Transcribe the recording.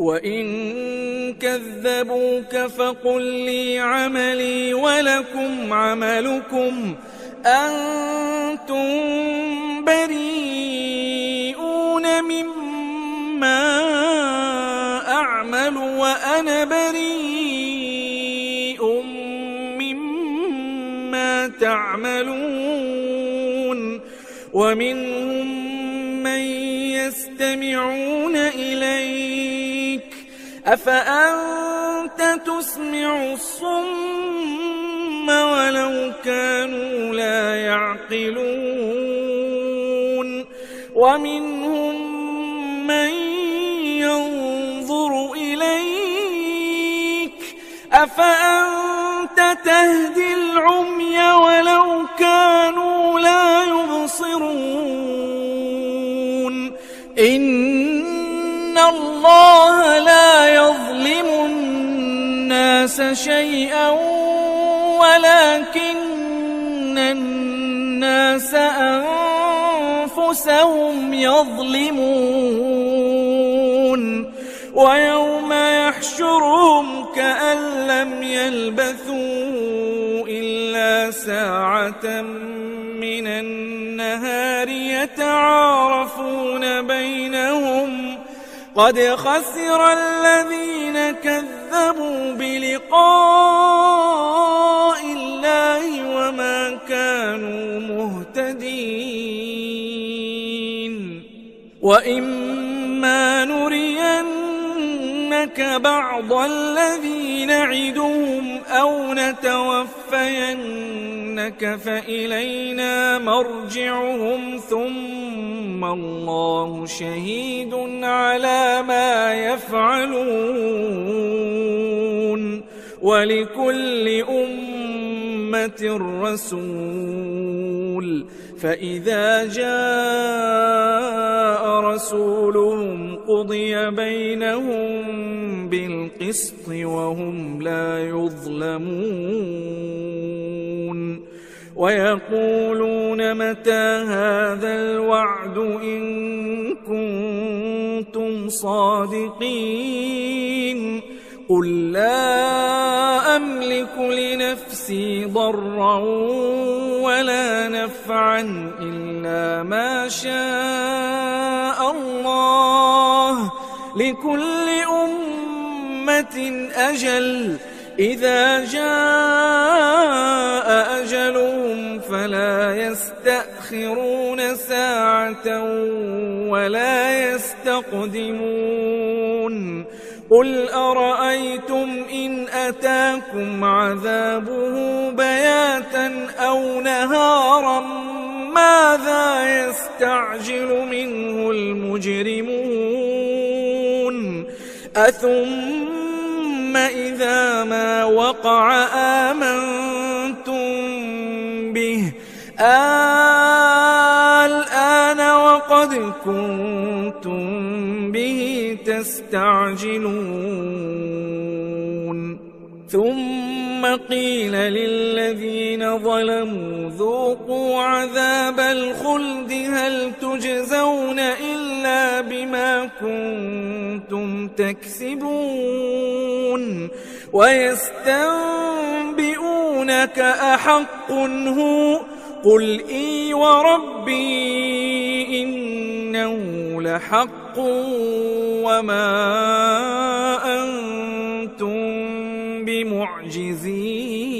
وإن كذبوك فقل لي عملي ولكم عملكم أنتم بريئون مما أعمل وأنا بريء مما تعملون ومنهم من يستمعون إليك أفأنت تسمع الصم ولو كانوا لا يعقلون ومنهم من ينظر إليك أفأنت تهدي العمي ولو كانوا لا يبصرون إن الله لا يظلم الناس شيئا ولكن الناس أنفسهم يظلمون ويوم يحشرهم كأن لم يلبثوا إلا ساعة من النهار يتعارفون بينهم قد خسر الذين كذبوا بلقاء الله وما كانوا مهتدين وإما نرينك بعض الذي نعدهم أو نتوفينك فإلينا مرجعهم ثم الله شهيد على ما يفعلون ولكل أمة رسول فإذا جاء رسولهم قضي بينهم بالقسط وهم لا يظلمون ويقولون متى هذا الوعد إن كنتم صادقين قل لا أملك لنفسي ضرا ولا نفعا إلا ما شاء الله لكل أمة أجل إذا جاء أجلهم فلا يستأخرون ساعة ولا يستقدمون قل أرأيتم إن أتاكم عذابه بياتا أو نهارا ماذا يستعجل منه المجرمون أثم إذا ما وقع آمنتم به الآن وقد كنتم به تستعجلون ثم قيل للذين ظلموا ذوقوا عذاب الخلد هل تجزون إلا بما كنتم تكسبون ويستنبئونك أحق هو قل إي وربي إنه لحق وما أنتم بمعجزين